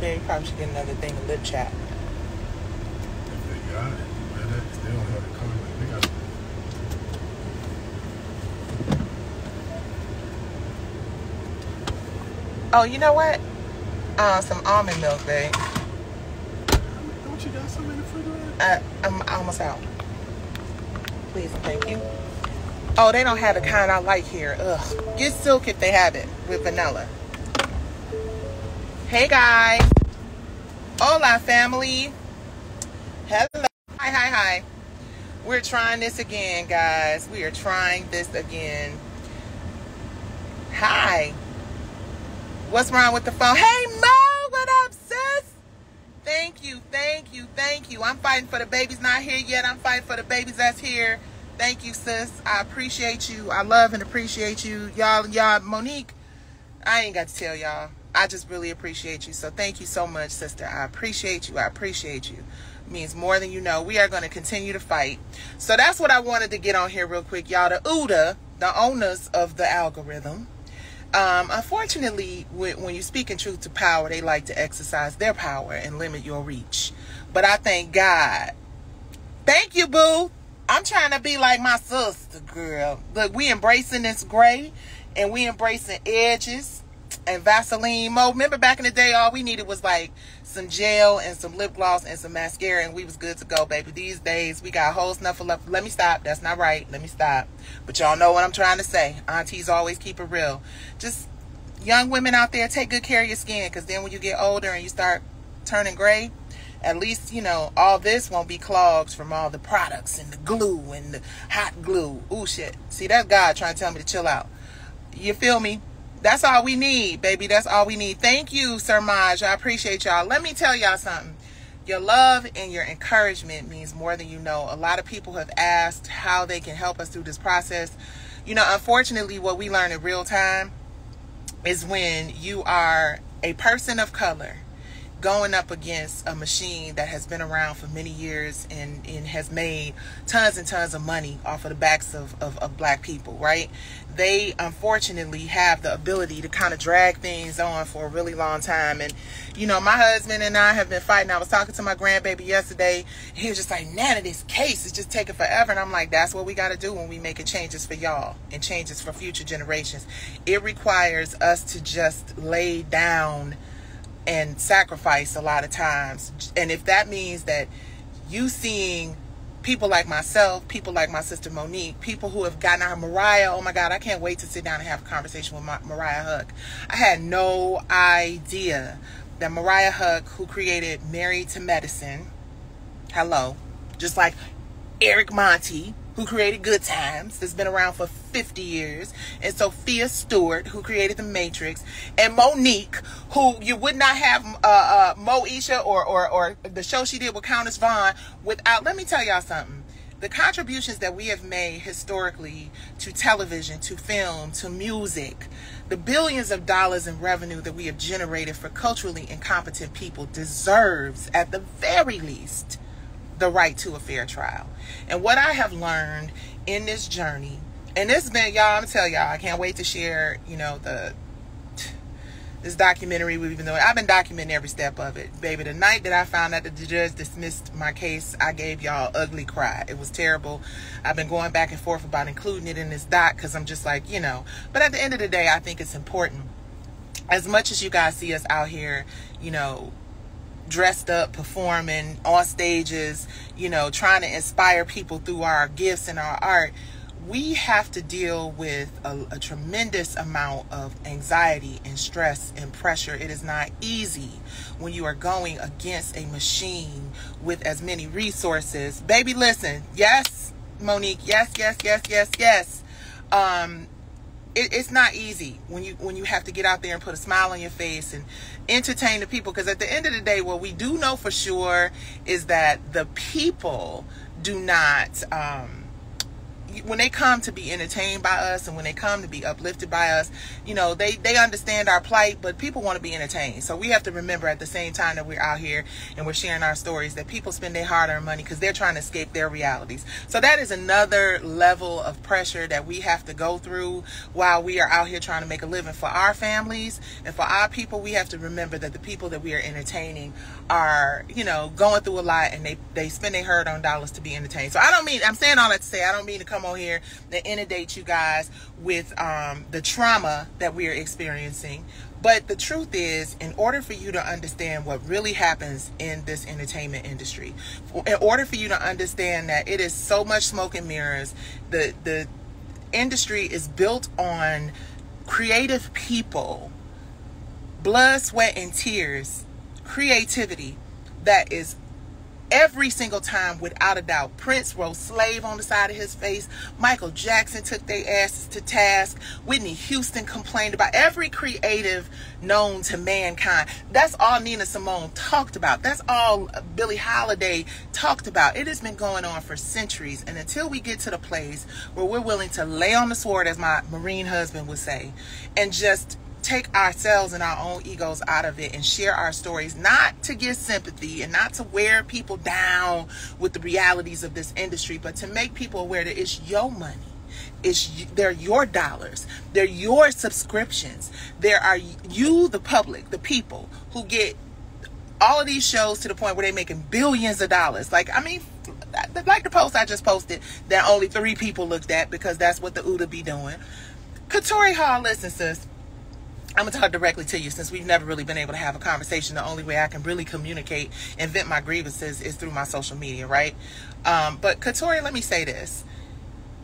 Maybe probably should get another thing of lip chat. If they got it, they don't have the color. They got it. Oh, you know what? Some almond milk, babe. Don't you got some in the refrigerator? I'm almost out. Please and thank you. Oh, they don't have the kind I like here. Ugh. Get Silk if they have it with vanilla. Hey, guys. Hola, family. Hello. Hi. We're trying this again, guys. We are trying this again. Hi. What's wrong with the phone? Hey, Mo, what up, sis? Thank you. I'm fighting for the babies not here yet. I'm fighting for the babies that's here. Thank you, sis. I appreciate you. I love and appreciate you. Y'all, Monique, I ain't got to tell y'all. I just really appreciate you. So thank you so much, sister. I appreciate you. It means more than you know. We are going to continue to fight. So that's what I wanted to get on here real quick, y'all. The OODA, the owners of the algorithm. Unfortunately, when you speak in truth to power, they like to exercise their power and limit your reach. But I thank God. Thank you, boo. I'm trying to be like my sister, girl. Look, we embracing this gray and we embracing edges and Vaseline mode. Remember back in the day, all we needed was like some gel and some lip gloss and some mascara and we was good to go, baby. These days, we got a whole snuffle up. Let me stop. That's not right. Let me stop. But y'all know what I'm trying to say. Aunties always keep it real. Just young women out there, take good care of your skin because then when you get older and you start turning gray, at least, you know, all this won't be clogged from all the products and the glue and the hot glue. Ooh, shit. See, that's God trying to tell me to chill out. You feel me? That's all we need, baby. That's all we need. Thank you, Sir Maj. I appreciate y'all. Let me tell y'all something. Your love and your encouragement means more than you know. A lot of people have asked how they can help us through this process. You know, unfortunately, what we learn in real time is when you are a person of color going up against a machine that has been around for many years and has made tons and tons of money off of the backs of black people, right? They unfortunately have the ability to kind of drag things on for a really long time. And, you know, my husband and I have been fighting. I was talking to my grandbaby yesterday. He was just like, Nana, this case is just taking forever. And I'm like, that's what we got to do when we making changes for y'all and changes for future generations. It requires us to just lay down and sacrifice a lot of times. And if that means that you seeing people like myself, people like my sister Monique, people who have gotten our Mariah, oh my God, I can't wait to sit down and have a conversation with Mariah Huck. I had no idea that Mariah Huck, who created Married to Medicine, hello, just like Eric Monty, who created Good Times, that's been around for 50 years, and Sophia Stewart, who created The Matrix, and Monique, who you would not have Moesha or the show she did with Countess Vaughn without, let me tell y'all something, the contributions that we have made historically to television, to film, to music, the billions of dollars in revenue that we have generated for culturally incompetent people deserves, at the very least, the right to a fair trial. And what I have learned in this journey, and this has been, y'all, I'm telling y'all, I can't wait to share, you know, this documentary we've been doing. I've been documenting every step of it. Baby, the night that I found out that the judge dismissed my case, I gave y'all ugly cry. It was terrible. I've been going back and forth about including it in this doc because I'm just like, you know. But at the end of the day, I think it's important. As much as you guys see us out here, you know, dressed up, performing on stages, you know, trying to inspire people through our gifts and our art, we have to deal with a tremendous amount of anxiety and stress and pressure. It is not easy when you are going against a machine with as many resources. Baby, listen. Yes, Monique. Yes. It's not easy when you have to get out there and put a smile on your face and entertain the people, because at the end of the day, what we do know for sure is that the people do not when they come to be entertained by us and when they come to be uplifted by us, you know, they understand our plight, but people want to be entertained. So we have to remember at the same time that we're out here and we're sharing our stories that people spend their hard-earned money because they're trying to escape their realities. So that is another level of pressure that we have to go through while we are out here trying to make a living for our families and for our people. We have to remember that the people that we are entertaining are, you know, going through a lot, and they spend their hard-earned dollars to be entertained. So I'm saying all that to say, I don't mean to come on here and inundate you guys with the trauma that we are experiencing. But the truth is, in order for you to understand what really happens in this entertainment industry, in order for you to understand that it is so much smoke and mirrors, the industry is built on creative people, blood, sweat, and tears, creativity that is every single time, without a doubt. Prince wrote slave on the side of his face. Michael Jackson took their asses to task. Whitney Houston complained about every creative known to mankind. That's all Nina Simone talked about. That's all Billie Holiday talked about. It has been going on for centuries. And until we get to the place where we're willing to lay on the sword, as my Marine husband would say, and just take ourselves and our own egos out of it and share our stories, not to get sympathy and not to wear people down with the realities of this industry, but to make people aware that it's your money. They're your dollars. They're your subscriptions. There are you, the public, the people, who get all of these shows to the point where they're making billions of dollars. Like, I mean, like the post I just posted that only 3 people looked at, because that's what the OODA be doing. Katori Hall, listen, sis, I'm going to talk directly to you, since we've never really been able to have a conversation. The only way I can really communicate and vent my grievances is through my social media, right? But Katori, let me say this.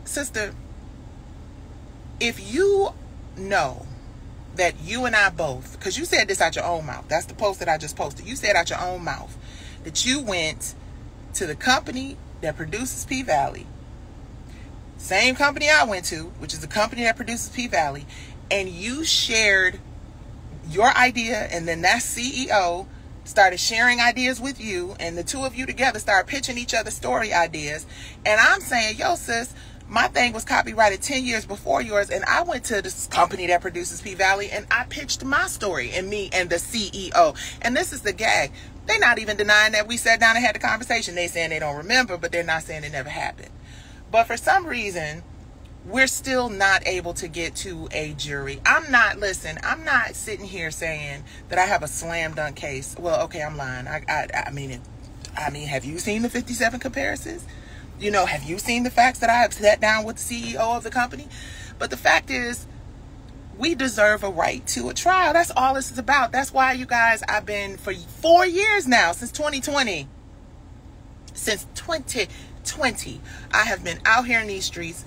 Sister, if you know that you and I both, because you said this out your own mouth, that's the post that I just posted. You said out your own mouth that you went to the company that produces P-Valley, same company I went to, which is the company that produces P-Valley, and you shared your idea, and then that CEO started sharing ideas with you, and the two of you together started pitching each other story ideas. And I'm saying, yo, sis, my thing was copyrighted 10 years before yours, and I went to this company that produces P-Valley, and I pitched my story, and me and the CEO. And this is the gag. They're not even denying that we sat down and had the conversation. They saying they don't remember, but they're not saying it never happened. But for some reason, we're still not able to get to a jury. I'm not sitting here saying that I have a slam dunk case. Well, okay, I'm lying. I mean, have you seen the 57 comparisons? You know, have you seen the facts that I have sat down with the CEO of the company? But the fact is, we deserve a right to a trial. That's all this is about. That's why, you guys, I've been for 4 years now, since 2020. Since 2020, I have been out here in these streets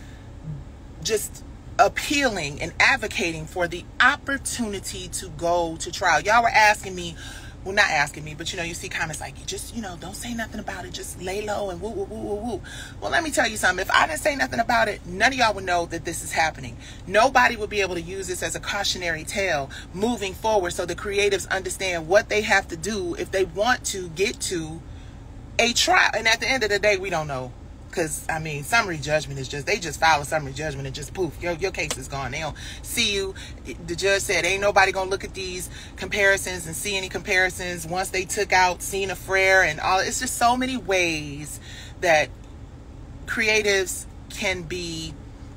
just appealing and advocating for the opportunity to go to trial. Y'all were asking me, well, not asking me, but, you know, you see comments like, just, you know, don't say nothing about it. Just lay low and woo, woo, woo, woo, woo. Well, let me tell you something. If I didn't say nothing about it, none of y'all would know that this is happening. Nobody would be able to use this as a cautionary tale moving forward, so the creatives understand what they have to do if they want to get to a trial. And at the end of the day, we don't know. Because, I mean, summary judgment is just, they just file a summary judgment and just poof, your case is gone. They don't see you. The judge said, ain't nobody going to look at these comparisons and see any comparisons once they took out Cena Frere and all. It's just so many ways that creatives can be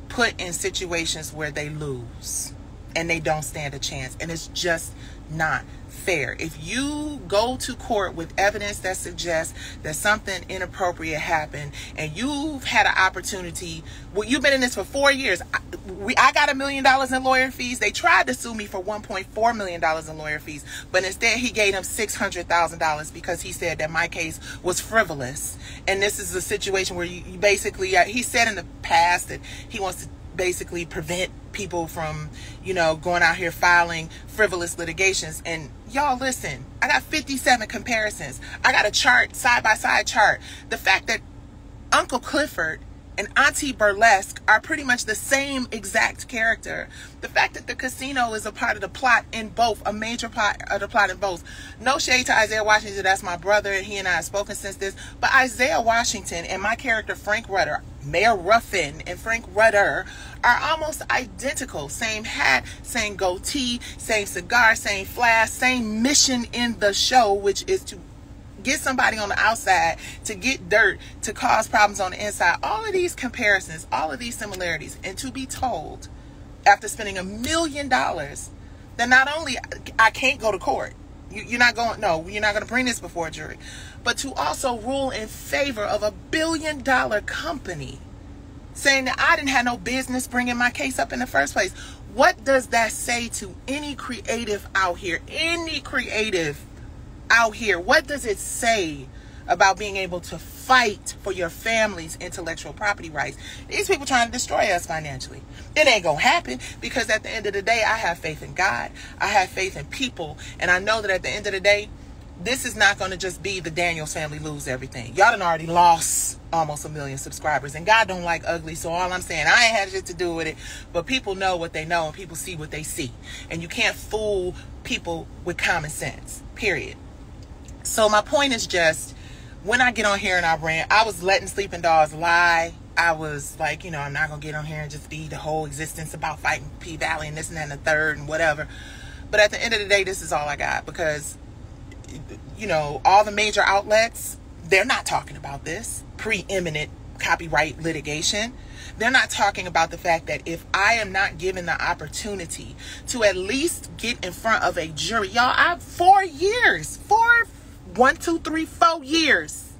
put in situations where they lose and they don't stand a chance. And it's just not fair. If you go to court with evidence that suggests that something inappropriate happened, and you've had an opportunity, well, you've been in this for 4 years. I got $1 million in lawyer fees. They tried to sue me for $1.4 million in lawyer fees, but instead he gave them $600,000 because he said that my case was frivolous. And this is a situation where you basically, he said in the past that he wants to basically prevent people from, you know, going out here filing frivolous litigations. And y'all, listen, I got 57 comparisons. I got a chart, side-by-side chart. The fact that Uncle Clifford and Auntie Burlesque are pretty much the same exact character. The fact that the casino is a part of the plot in both, a major part of the plot in both. No shade to Isaiah Washington, that's my brother, and he and I have spoken since this. But Isaiah Washington and my character Frank Rudder, Mayor Ruffin and Frank Rudder, are almost identical. Same hat, same goatee, same cigar, same flask, same mission in the show, which is to get somebody on the outside to get dirt, to cause problems on the inside. All of these comparisons, all of these similarities, and to be told after spending $1 million that not only I can't go to court, you're not going to bring this before a jury, but to also rule in favor of $1 billion company, saying that I didn't have no business bringing my case up in the first place. What does that say to any creative out here? Any creative out here, what does it say about being able to fight for your family's intellectual property rights? These people trying to destroy us financially. It ain't gonna happen, because at the end of the day, I have faith in God, I have faith in people, and I know that at the end of the day, this is not going to just be the Daniels family lose everything. Y'all done already lost almost 1 million subscribers, and God don't like ugly, so all I'm saying, I ain't had shit to do with it, but people know what they know and people see what they see, and you can't fool people with common sense, period. So my point is just, when I get on here and I rant, I was letting sleeping dogs lie. I was like, I'm not going to get on here and just be the whole existence about fighting P-Valley and this and that and the third and whatever. But at the end of the day, this is all I got, because, all the major outlets, they're not talking about this preeminent copyright litigation. They're not talking about the fact that if I am not given the opportunity to at least get in front of a jury, y'all, I have 4 years, 4 years,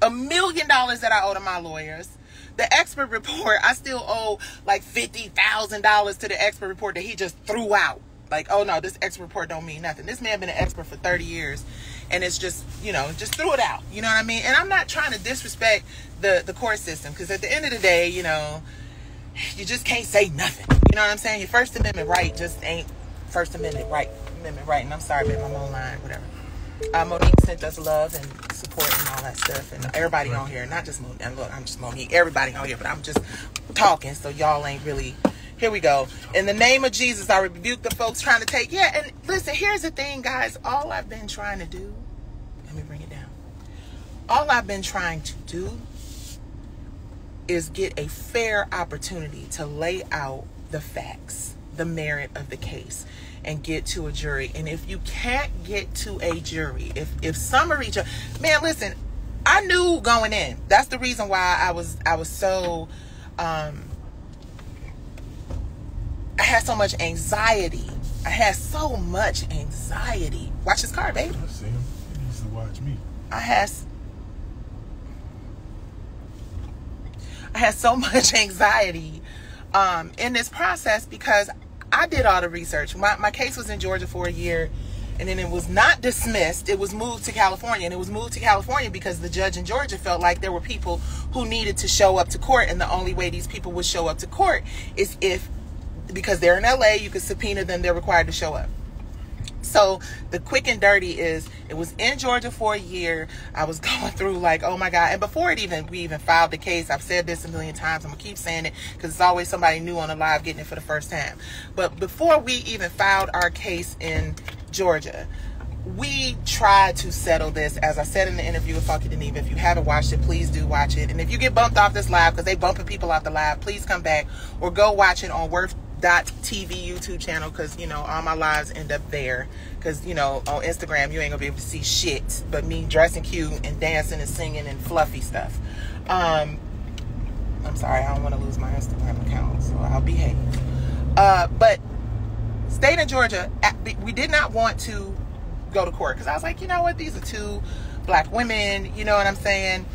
$1 million that I owe to my lawyers. The expert report, I still owe like $50,000 to the expert report that he just threw out. Like, oh no, this expert report don't mean nothing. This man been an expert for 30 years, and it's just, just threw it out. You know what I mean? And I'm not trying to disrespect the court system, because at the end of the day, you just can't say nothing. You know what I'm saying? Your First Amendment right just ain't First Amendment right. And I'm sorry, babe, I'm online, whatever. Monique sent us love and support and all that stuff, and everybody on here, not just Monique. And look, I'm just Monique. Everybody on here, but I'm just talking, so y'all ain't really. Here we go. In the name of Jesus, I rebuke the folks trying to take. Yeah, and listen, here's the thing, guys. All I've been trying to do. Let me bring it down. All I've been trying to do is get a fair opportunity to lay out the facts, the merit of the case, and get to a jury. And if you can't get to a jury, if summary judge, man, listen, I knew going in. That's the reason why I was so I had so much anxiety. Watch this car, baby. I see him. He used to watch me. I had so much anxiety in this process, because I did all the research. My case was in Georgia for a year, and then it was not dismissed. It was moved to California, and it was moved to California because the judge in Georgia felt like there were people who needed to show up to court, and the only way these people would show up to court is because they're in LA, you could subpoena them, they're required to show up. So the quick and dirty is, it was in Georgia for a year. I was going through like, oh my God. And before we even filed the case, I've said this a million times, I'm gonna keep saying it, because it's always somebody new on the live getting it for the first time. But before we even filed our case in Georgia, we tried to settle this, as I said in the interview with Funky Deneva. If you haven't watched it, please do watch it. And if you get bumped off this live, because they bumping people off the live, please come back or go watch it on Worth.TV YouTube channel, because all my lives end up there, because on Instagram you ain't gonna be able to see shit but me dressing cute and dancing and singing and fluffy stuff. I'm sorry, I don't want to lose my Instagram account, so I'll behave. But state of Georgia, we did not want to go to court, because I was like, you know what, these are 2 black women, you know what I'm saying?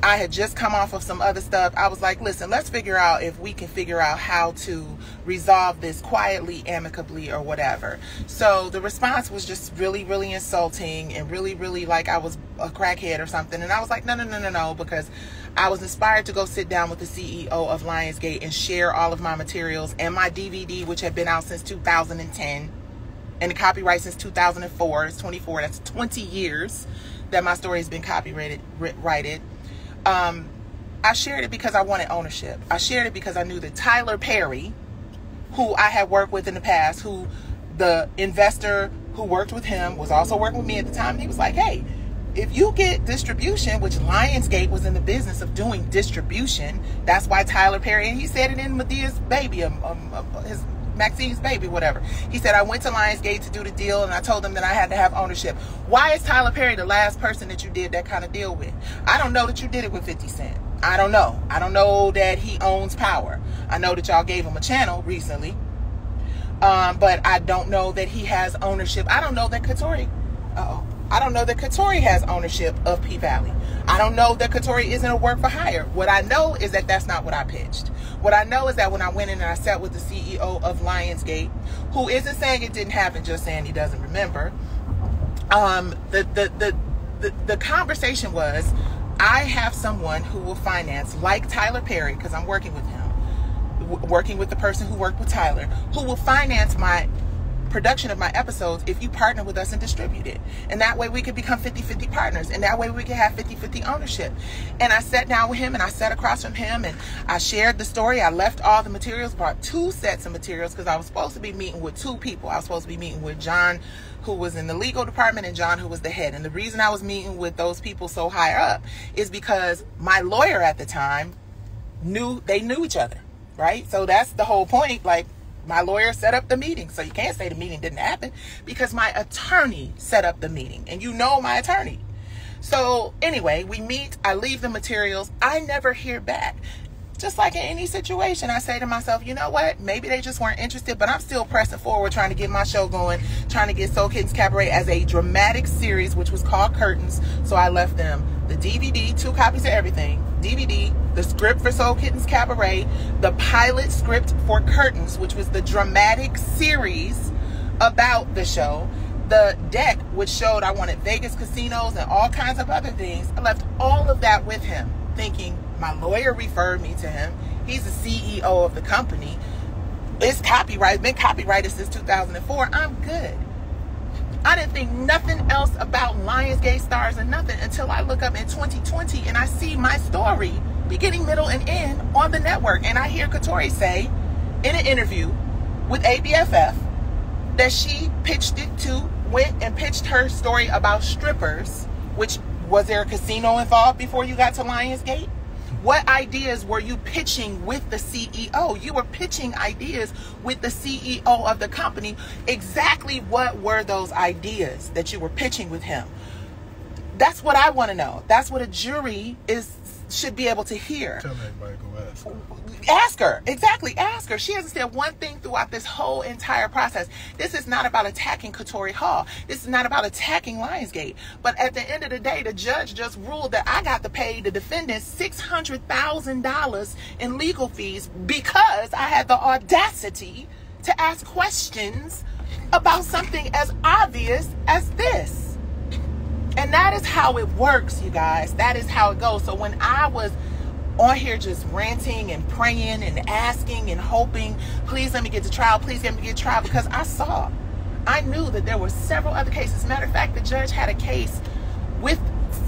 I had just come off of some other stuff. I was like, listen, let's figure out if we can figure out how to resolve this quietly, amicably, or whatever. So the response was just really, really insulting, and really, really like I was a crackhead or something. And I was like, no, because I was inspired to go sit down with the CEO of Lionsgate and share all of my materials and my DVD, which had been out since 2010, and the copyright since 2004. It's 24. That's 20 years that my story has been copyrighted. I I shared it because I wanted ownership. I shared it because I knew that Tyler Perry, who I had worked with in the past, who the investor who worked with him was also working with me at the time. And he was like, hey, if you get distribution, which Lionsgate was in the business of doing distribution, that's why Tyler Perry, and he said it in Medea's baby, his Maxine's baby, whatever. He said, I went to Lionsgate to do the deal, and I told them that I had to have ownership. Why is Tyler Perry the last person that you did that kind of deal with? I don't know that you did it with 50 Cent. I don't know. I don't know that he owns power. I know that y'all gave him a channel recently. But I don't know that he has ownership. I don't know that Katori, I don't know that Katori has ownership of P-Valley. I don't know that Katori isn't a work for hire. What I know is that that's not what I pitched. What I know is that when I went in and I sat with the CEO of Lionsgate, who isn't saying it didn't happen, just saying he doesn't remember, the conversation was, I have someone who will finance, like Tyler Perry, because I'm working with him, working with the person who worked with Tyler, who will finance my production of my episodes if you partner with us and distribute it. And that way we could become 50-50 partners. And that way we could have 50-50 ownership. And I sat down with him and I sat across from him and I shared the story. I left all the materials, brought 2 sets of materials because I was supposed to be meeting with 2 people. I was supposed to be meeting with John, who was in the legal department, and John, who was the head. And the reason I was meeting with those people so higher up is because my lawyer at the time knew each other, right? So that's the whole point. Like, my lawyer set up the meeting. So you can't say the meeting didn't happen because my attorney set up the meeting. And you know my attorney. So anyway, we meet. I leave the materials. I never hear back. Just like in any situation, I say to myself, you know what? Maybe they just weren't interested, but I'm still pressing forward, trying to get my show going, trying to get Soul Kittens Cabaret as a dramatic series, which was called Curtains. So I left them the DVD, 2 copies of everything, DVD, the script for Soul Kittens Cabaret, the pilot script for Curtains, which was the dramatic series about the show, the deck, which showed I wanted Vegas casinos and all kinds of other things. I left all of that with him, thinking my lawyer referred me to him. He's the CEO of the company. It's copyright, been copyrighted since 2004. I'm good. I didn't think nothing else about Lionsgate, STARZ, and nothing until I look up in 2020 and I see my story, beginning, middle, and end, on the network. And I hear Katori say in an interview with ABFF that she went and pitched her story about strippers, which, was there a casino involved before you got to Lionsgate? What ideas were you pitching with the CEO? You were pitching ideas with the CEO of the company. Exactly what were those ideas that you were pitching with him? That's what I want to know. That's what a jury should be able to hear. Tell everybody to go ask her. Ask her. Exactly. Ask her. She hasn't said one thing throughout this whole entire process. This is not about attacking Katori Hall. This is not about attacking Lionsgate. But at the end of the day, the judge just ruled that I got to pay the defendant $600,000 in legal fees because I had the audacity to ask questions about something as obvious as this. And that is how it works, you guys. That is how it goes. So when I was on here just ranting and praying and asking and hoping, please let me get to trial, please let me get to trial, because I knew that there were several other cases. Matter of fact, the judge had a case with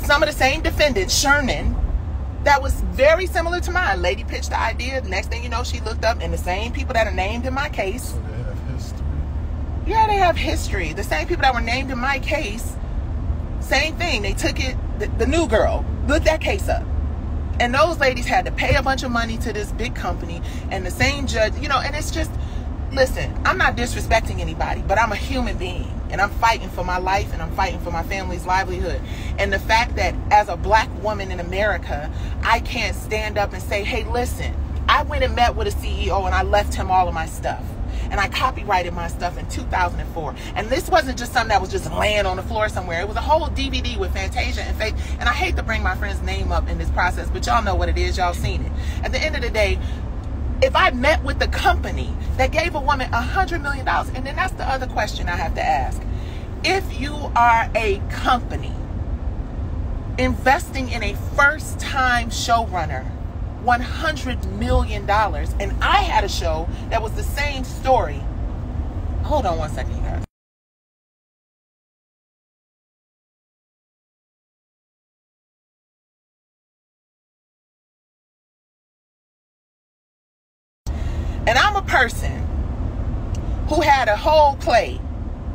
some of the same defendants, Sherman, that was very similar to mine. Lady pitched the idea. The next thing you know, she looked up, and the same people that are named in my case. So they have history? Yeah, they have history. The same people that were named in my case, same thing. They took it, the new girl, looked that case up. And those ladies had to pay a bunch of money to this big company, and the same judge, and it's just, listen, I'm not disrespecting anybody, but I'm a human being, and I'm fighting for my life, and I'm fighting for my family's livelihood. And the fact that as a black woman in America, I can't stand up and say, hey, listen, I went and met with a CEO and I left him all of my stuff. And I copyrighted my stuff in 2004. And this wasn't just something that was just laying on the floor somewhere. It was a whole DVD with Fantasia and Faith. And I hate to bring my friend's name up in this process, but y'all know what it is. Y'all seen it. At the end of the day, if I met with the company that gave a woman $100 million, and then that's the other question I have to ask. If you are a company investing in a first-time showrunner, $100 million, and I had a show that was the same story. Hold on one second, you guys. person who had a whole play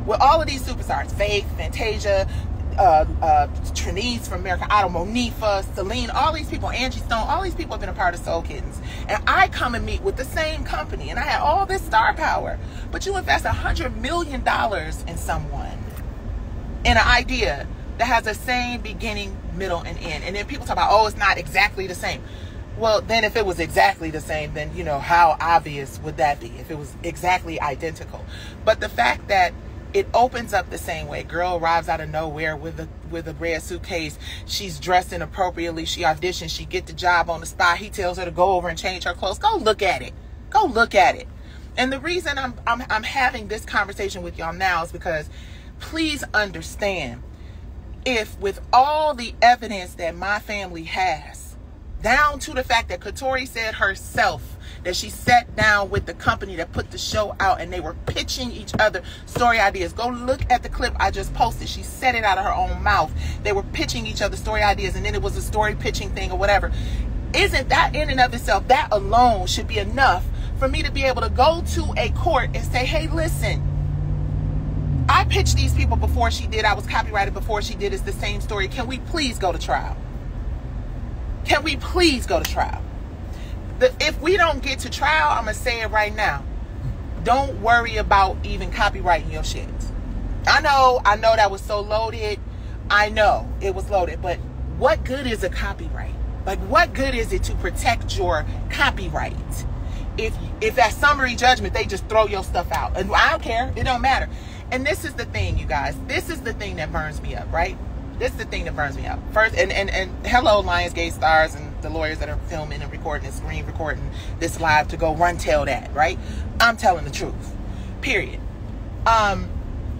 with all of these superstars, Faith, Fantasia, Trinice from American Idol, Monifa, Celine, all these people, Angie Stone, all these people have been a part of Soul Kittens. And I come and meet with the same company, and I had all this star power. But you invest $100 million in someone, in an idea that has the same beginning, middle, and end. And then people talk about, oh, it's not exactly the same. Well, then if it was exactly the same, then, you know, how obvious would that be if it was exactly identical? But the fact that it opens up the same way. Girl arrives out of nowhere with a red suitcase. She's dressed inappropriately. She auditions. She get the job on the spot. He tells her to go over and change her clothes. Go look at it. Go look at it. And the reason I'm having this conversation with y'all now is because please understand, if with all the evidence that my family has, down to the fact that Katori said herself that she sat down with the company that put the show out and they were pitching each other story ideas. Go look at the clip I just posted. She said it out of her own mouth. They were pitching each other story ideas, and then it was a story pitching thing or whatever. Isn't that in and of itself, that alone should be enough for me to be able to go to a court and say, hey, listen, I pitched these people before she did. I was copyrighted before she did. It's the same story. Can we please go to trial? Can we please go to trial? If we don't get to trial, I'm going to say it right now. Don't worry about even copyrighting your shit. I know that was so loaded. I know it was loaded. But what good is a copyright? Like, what good is it to protect your copyright if at summary judgment they just throw your stuff out? And I don't care. It don't matter. And this is the thing, you guys. This is the thing that burns me up, right? This is the thing that burns me up. First, and hello, Lionsgate, STARZ, and the lawyers that are filming and recording and screen recording this live to go run tell that, right? I'm telling the truth, period.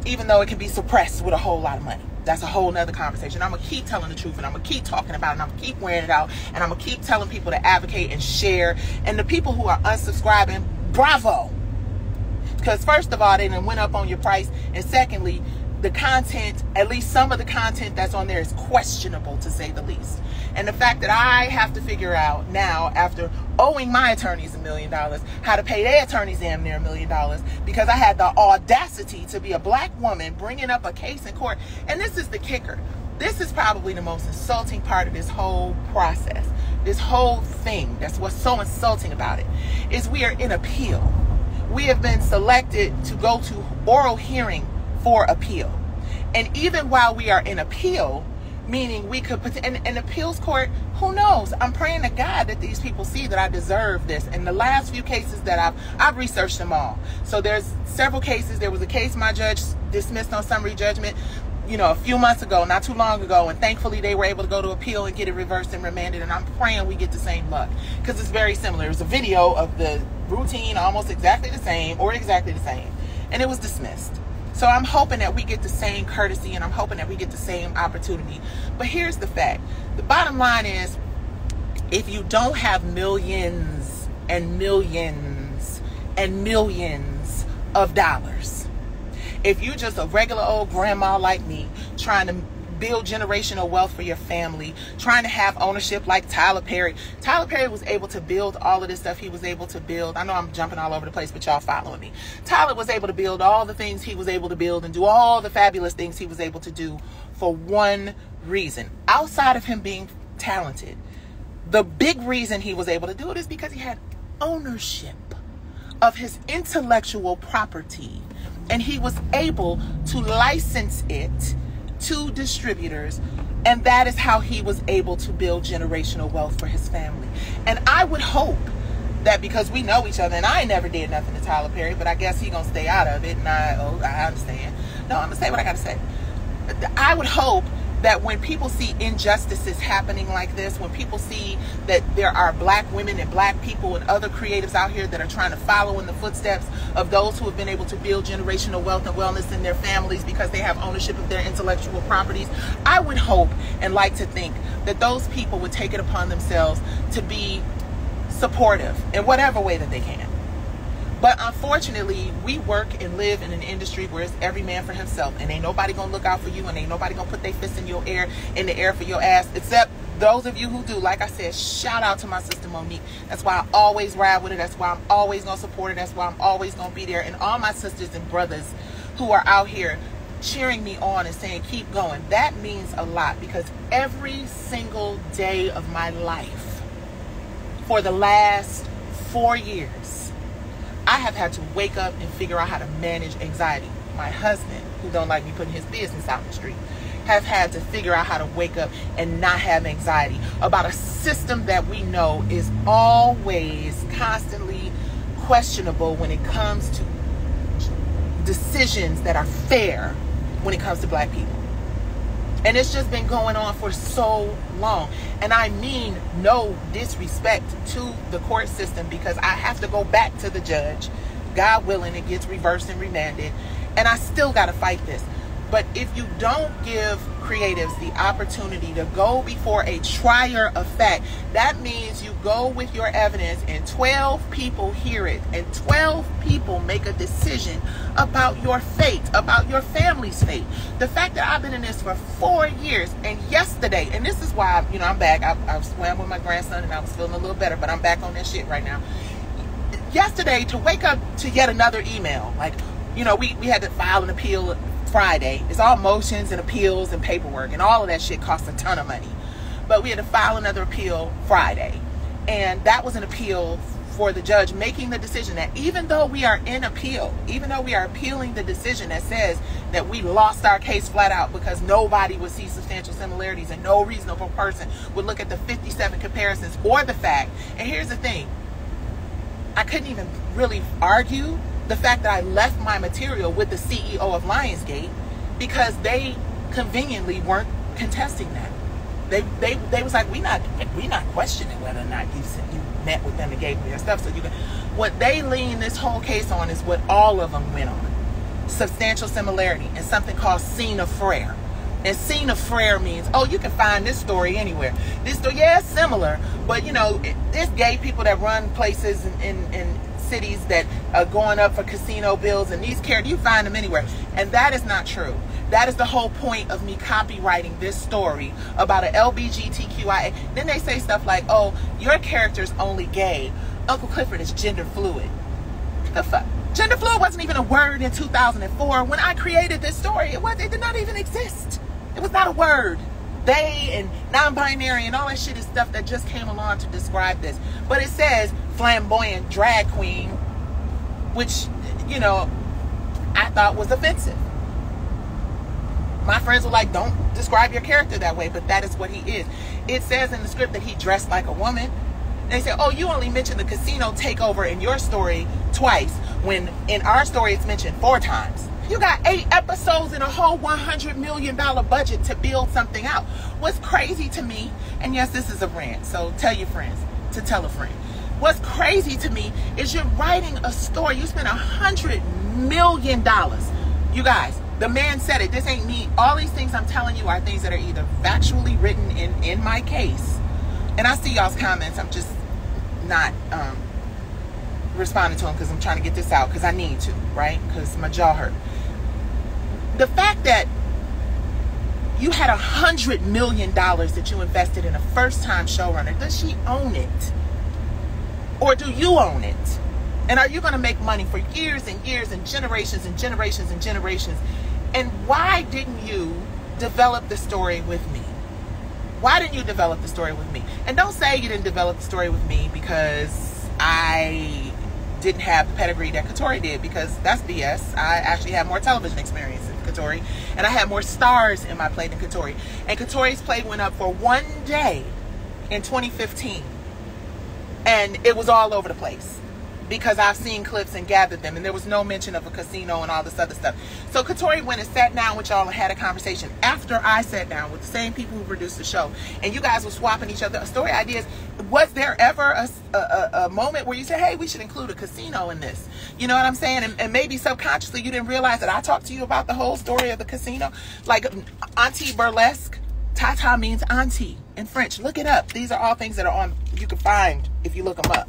Even though it can be suppressed with a whole lot of money. That's a whole nother conversation. I'm going to keep telling the truth, and I'm going to keep talking about it, and I'm going to keep wearing it out, and I'm going to keep telling people to advocate and share. And the people who are unsubscribing, bravo. Because first of all, they done went up on your price, and secondly, the content, at least some of the content that's on there, is questionable, to say the least. And the fact that I have to figure out now, after owing my attorneys $1 million, how to pay their attorneys damn near $1 million, because I had the audacity to be a black woman bringing up a case in court. And this is the kicker. This is probably the most insulting part of this whole process, this whole thing. That's what's so insulting about it, is we are in appeal. We have been selected to go to oral hearing for appeal. And even while we are in appeal, meaning we could put in an appeals court, who knows? I'm praying to God that these people see that I deserve this. And the last few cases that I've researched them all. So there's several cases. There was a case my judge dismissed on summary judgment, you know, a few months ago, not too long ago, and thankfully they were able to go to appeal and get it reversed and remanded. And I'm praying we get the same luck, because it's very similar. There's a video of the routine almost exactly the same, or exactly the same, and it was dismissed. So I'm hoping that we get the same courtesy, and I'm hoping that we get the same opportunity. But here's the fact. The bottom line is, if you don't have millions and millions and millions of dollars, if you're just a regular old grandma like me, trying to build generational wealth for your family, trying to have ownership like Tyler Perry. Tyler Perry was able to build all of this stuff he was able to build. I know I'm jumping all over the place, but y'all following me. Tyler was able to build all the things he was able to build and do all the fabulous things he was able to do for one reason. Outside of him being talented, the big reason he was able to do it is because he had ownership of his intellectual property, and he was able to license it to distributors, and that is how he was able to build generational wealth for his family. And I would hope that, because we know each other, and I never did nothing to Tyler Perry, but I guess he gonna stay out of it, and I understand. No, I'm gonna say what I gotta say. I would hope that when people see injustices happening like this, when people see that there are black women and black people and other creatives out here that are trying to follow in the footsteps of those who have been able to build generational wealth and wellness in their families because they have ownership of their intellectual properties, I would hope and like to think that those people would take it upon themselves to be supportive in whatever way that they can. But unfortunately, we work and live in an industry where it's every man for himself, and ain't nobody gonna look out for you, and ain't nobody gonna put their fist in the air for your ass, except those of you who do, like I said, shout out to my sister Monique. That's why I always ride with her. That's why I'm always going to support her. That's why I'm always going to be there. And all my sisters and brothers who are out here cheering me on and saying, keep going. That means a lot, because every single day of my life for the last 4 years, I have had to wake up and figure out how to manage anxiety. My husband, who don't like me putting his business out in the street, have had to figure out how to wake up and not have anxiety about a system that we know is always constantly questionable when it comes to decisions that are fair when it comes to black people. And it's just been going on for so long. And I mean no disrespect to the court system, because I have to go back to the judge. God willing, it gets reversed and remanded. And I still got to fight this. But if you don't give creatives the opportunity to go before a trier of fact, that means you go with your evidence and 12 people hear it and 12 people make a decision about your fate, about your family's fate. The fact that I've been in this for 4 years, and yesterday, and this is why, you know, I'm back. I swam with my grandson and I was feeling a little better, but I'm back on that shit right now. Yesterday, to wake up to yet another email, like, you know, we had to file an appeal Friday. It's all motions and appeals and paperwork, and all of that shit costs a ton of money. But we had to file another appeal Friday, and that was an appeal for the judge making the decision that even though we are in appeal, even though we are appealing the decision that says that we lost our case flat out because nobody would see substantial similarities and no reasonable person would look at the 57 comparisons or the fact, and here's the thing, I couldn't even really argue the fact that I left my material with the CEO of Lionsgate, because they conveniently weren't contesting that. They was like, we not questioning whether or not you met with them and gave me their stuff. So you can, what they lean this whole case on is what all of them went on: substantial similarity and something called scene of frere. And scene of frere means, oh, you can find this story anywhere. This story, yeah, it's similar, but you know, it's gay people that run places in cities that are going up for casino bills, and these characters, you find them anywhere. And that is not true. That is the whole point of me copywriting this story about an LGBTQIA. Then they say stuff like, oh, your character's only gay. Uncle Clifford is gender fluid. The fuck? Gender fluid wasn't even a word in 2004 when I created this story. It did not even exist. It was not a word. They and non-binary and all that shit is stuff that just came along to describe this. But it says flamboyant drag queen, which, you know, I thought was offensive. My friends were like, don't describe your character that way, but that is what he is. It says in the script that he dressed like a woman. They say, oh, you only mentioned the casino takeover in your story twice, when in our story it's mentioned 4 times. You got 8 episodes and a whole $100 million budget to build something out. What's crazy to me, and yes, this is a rant, so tell your friends to tell a friend. What's crazy to me is you're writing a story. You spent $100 million. You guys, the man said it. This ain't me. All these things I'm telling you are things that are either factually written in my case. And I see y'all's comments. I'm just not responding to them because I'm trying to get this out because I need to, right? Because my jaw hurt. The fact that you had $100 million that you invested in a first-time showrunner, does she own it? Or do you own it? And are you going to make money for years and years and generations and generations and generations? And why didn't you develop the story with me? Why didn't you develop the story with me? And don't say you didn't develop the story with me because I didn't have the pedigree that Katori did, because that's BS. I actually have more television experience than Katori, and I had more stars in my play than Katori. And Katori's play went up for 1 day in 2015, and it was all over the place because I've seen clips and gathered them, and there was no mention of a casino and all this other stuff. So Katori went and sat down with y'all and had a conversation after I sat down with the same people who produced the show, and you guys were swapping each other story ideas. Was there ever a moment where you said, hey, we should include a casino in this? You know what I'm saying? And maybe subconsciously you didn't realize that I talked to you about the whole story of the casino. Like Auntie Burlesque, Tata means auntie in French. Look it up. These are all things that are on, you can find if you look them up.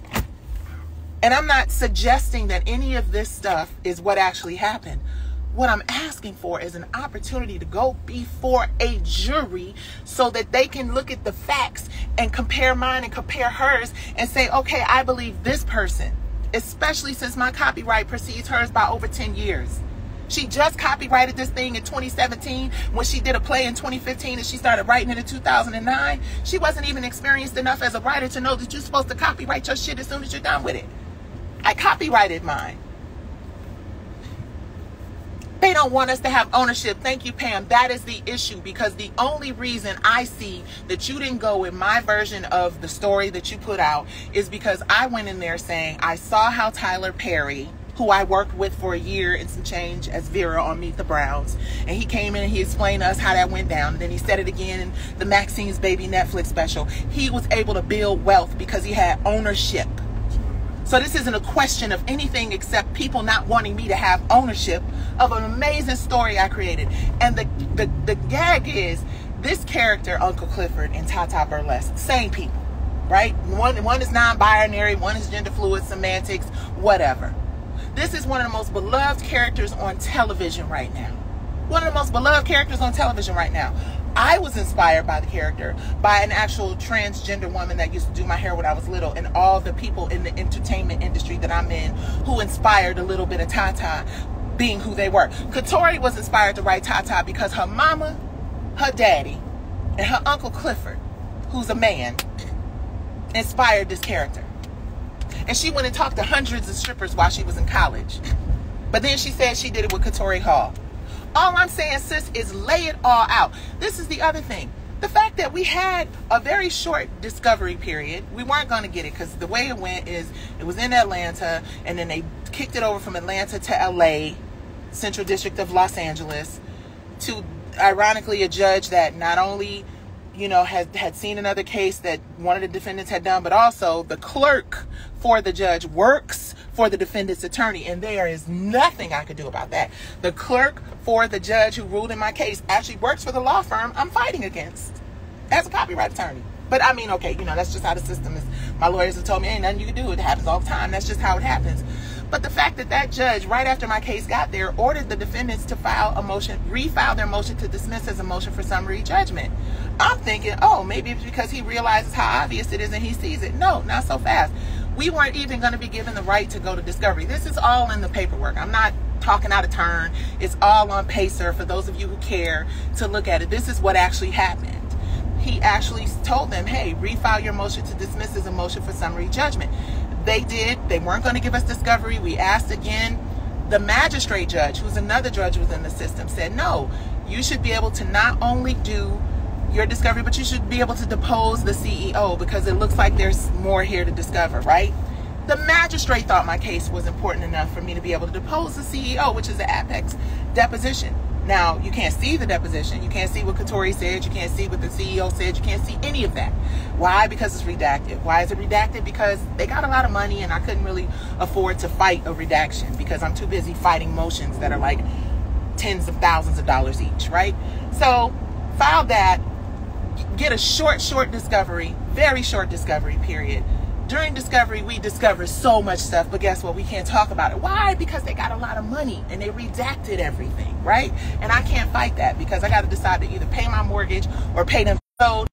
And I'm not suggesting that any of this stuff is what actually happened. What I'm asking for is an opportunity to go before a jury so that they can look at the facts and compare mine and compare hers and say, okay, I believe this person, especially since my copyright precedes hers by over 10 years. She just copyrighted this thing in 2017 when she did a play in 2015 and she started writing it in 2009. She wasn't even experienced enough as a writer to know that you're supposed to copyright your shit as soon as you're done with it. I copyrighted mine. They don't want us to have ownership. Thank you, Pam. That is the issue, because the only reason I see that you didn't go with my version of the story that you put out is because I went in there saying I saw how Tyler Perry, who I worked with for a year and some change as Vera on Meet the Browns, and he came in and he explained to us how that went down. And then he said it again in the Maxine's Baby Netflix special. He was able to build wealth because he had ownership. So this isn't a question of anything except people not wanting me to have ownership of an amazing story I created. And the gag is this character, Uncle Clifford and Tata Burlesque, same people, right? One is non-binary, one is gender fluid, semantics, whatever. This is one of the most beloved characters on television right now. One of the most beloved characters on television right now. I was inspired by the character by an actual transgender woman that used to do my hair when I was little, and all the people in the entertainment industry that I'm in who inspired a little bit of Tata being who they were. Katori was inspired to write Tata because her mama, her daddy, and her Uncle Clifford, who's a man, inspired this character. And she went and talked to hundreds of strippers while she was in college. But then she said she did it with Katori Hall. All I'm saying, sis, is lay it all out. This is the other thing. The fact that we had a very short discovery period, we weren't going to get it because the way it went is it was in Atlanta, and then they kicked it over from Atlanta to LA, Central District of Los Angeles, to ironically a judge that not only, you know, had seen another case that one of the defendants had done, but also the clerk for the judge works for the defendant's attorney, and there is nothing I could do about that. The clerk for the judge who ruled in my case actually works for the law firm I'm fighting against as a copyright attorney. But I mean, okay, you know, that's just how the system is. My lawyers have told me ain't nothing you can do. It happens all the time. That's just how it happens. But the fact that that judge, right after my case got there, ordered the defendants to file a motion, refile their motion to dismiss as a motion for summary judgment. I'm thinking, oh, maybe it's because he realizes how obvious it is and he sees it. No, not so fast. We weren't even going to be given the right to go to discovery. This is all in the paperwork. I'm not talking out of turn. It's all on Pacer for those of you who care to look at it. This is what actually happened. He actually told them, hey, refile your motion to dismiss as a motion for summary judgment. They did. They weren't going to give us discovery. We asked again. The magistrate judge, who's another judge within the system, said, no, you should be able to not only do your discovery, but you should be able to depose the CEO because it looks like there's more here to discover, right? The magistrate thought my case was important enough for me to be able to depose the CEO, which is the Apex deposition. Now, you can't see the deposition. You can't see what Katori said. You can't see what the CEO said. You can't see any of that. Why? Because it's redacted. Why is it redacted? Because they got a lot of money and I couldn't really afford to fight a redaction because I'm too busy fighting motions that are like tens of thousands of dollars each, right? So, file that, get a short discovery, very short discovery period. During discovery, we discovered so much stuff, but guess what? We can't talk about it. Why? Because they got a lot of money and they redacted everything, right? And I can't fight that because I got to decide to either pay my mortgage or pay them. So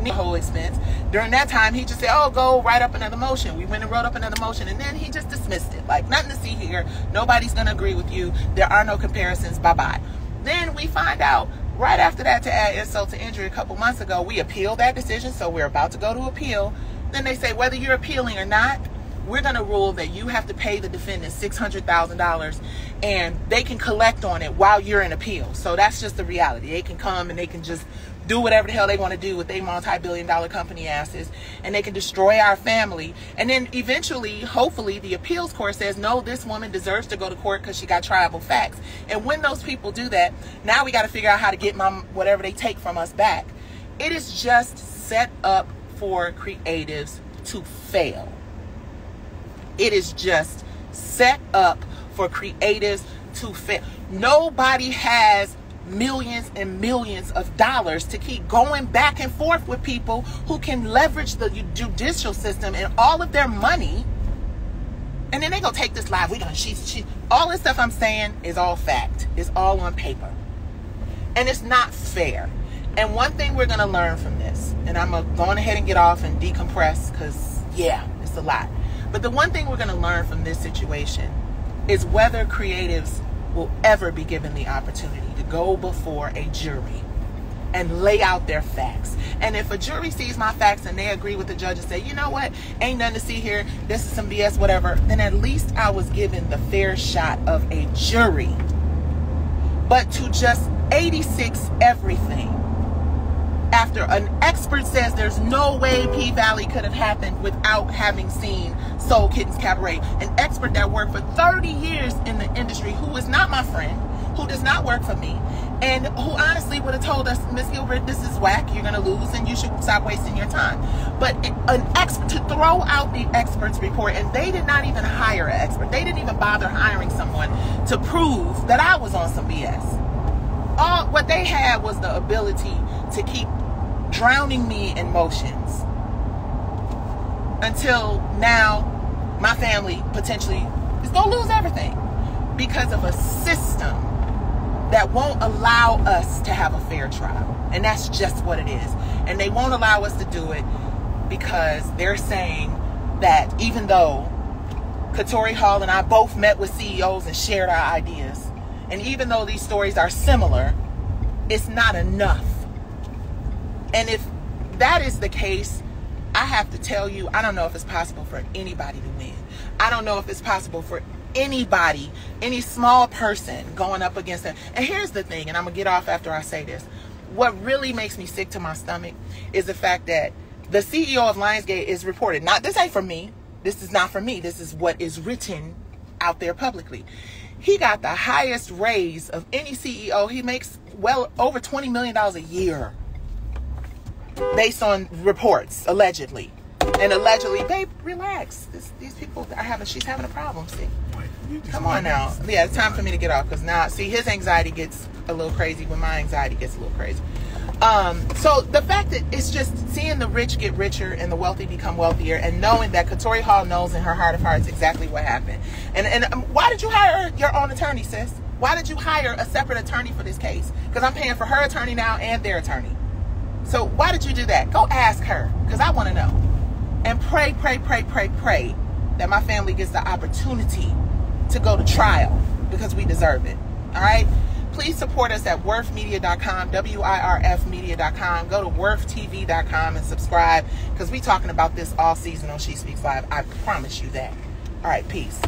the whole expense. During that time, he just said, oh, go write up another motion. We went and wrote up another motion, and then he just dismissed it. Like, nothing to see here. Nobody's going to agree with you. There are no comparisons. Bye-bye. Then we find out right after that, to add insult to injury, a couple months ago, we appealed that decision, so we're about to go to appeal. Then they say, whether you're appealing or not, we're going to rule that you have to pay the defendant $600,000 and they can collect on it while you're in appeal. So that's just the reality. They can come and they can just do whatever the hell they want to do with their multi-billion-dollar company asses, and they can destroy our family. And then eventually, hopefully, the appeals court says, no, this woman deserves to go to court because she got triable facts. And when those people do that, now we got to figure out how to get whatever they take from us back. It is just set up for creatives to fail. It is just set up for creatives to fail. Nobody has millions and millions of dollars to keep going back and forth with people who can leverage the judicial system and all of their money. And then they go take this live. All this stuff I'm saying is all fact. It's all on paper. And it's not fair. And one thing we're going to learn from this, and I'm going ahead and get off and decompress because, yeah, it's a lot. But the one thing we're going to learn from this situation is whether creatives will ever be given the opportunity to go before a jury and lay out their facts. And if a jury sees my facts and they agree with the judge and say, you know what, ain't nothing to see here, this is some BS, whatever, then at least I was given the fair shot of a jury. But to just 86 everything after an expert says there's no way P-Valley could have happened without having seen Soul Kittens Cabaret, an expert that worked for 30 years in the industry, who is not my friend, who does not work for me, and who honestly would have told us, Miss Gilbert, this is whack, you're going to lose, and you should stop wasting your time. But an expert, to throw out the expert's report, and they did not even hire an expert. They didn't even bother hiring someone to prove that I was on some BS. All what they had was the ability to keep drowning me in motions until now my family potentially is going to lose everything because of a system that won't allow us to have a fair trial. And that's just what it is. And they won't allow us to do it because they're saying that even though Katori Hall and I both met with CEOs and shared our ideas, and even though these stories are similar, it's not enough. And if that is the case, I have to tell you, I don't know if it's possible for anybody to win. I don't know if it's possible for anybody, any small person going up against them. And here's the thing, and I'm going to get off after I say this. What really makes me sick to my stomach is the fact that the CEO of Lionsgate is reported. This ain't for me. This is not for me. This is what is written out there publicly. He got the highest raise of any CEO. He makes well over $20 million a year. Based on reports, allegedly. And allegedly, babe, relax. These people are she's having a problem, see? Come on now. Yeah, it's time for me to get off, because now, see, his anxiety gets a little crazy when my anxiety gets a little crazy. So the fact that it's just seeing the rich get richer and the wealthy become wealthier, and knowing that Katori Hall knows in her heart of hearts exactly what happened. And why did you hire your own attorney, sis? Why did you hire a separate attorney for this case? Because I'm paying for her attorney now and their attorney. So why did you do that? Go ask her, because I want to know. And pray that my family gets the opportunity to go to trial, because we deserve it. All right? Please support us at worthmedia.com, WIRFmedia.com. Go to worthtv.com and subscribe, because we're talking about this all season on She Speaks Live. I promise you that. All right, peace.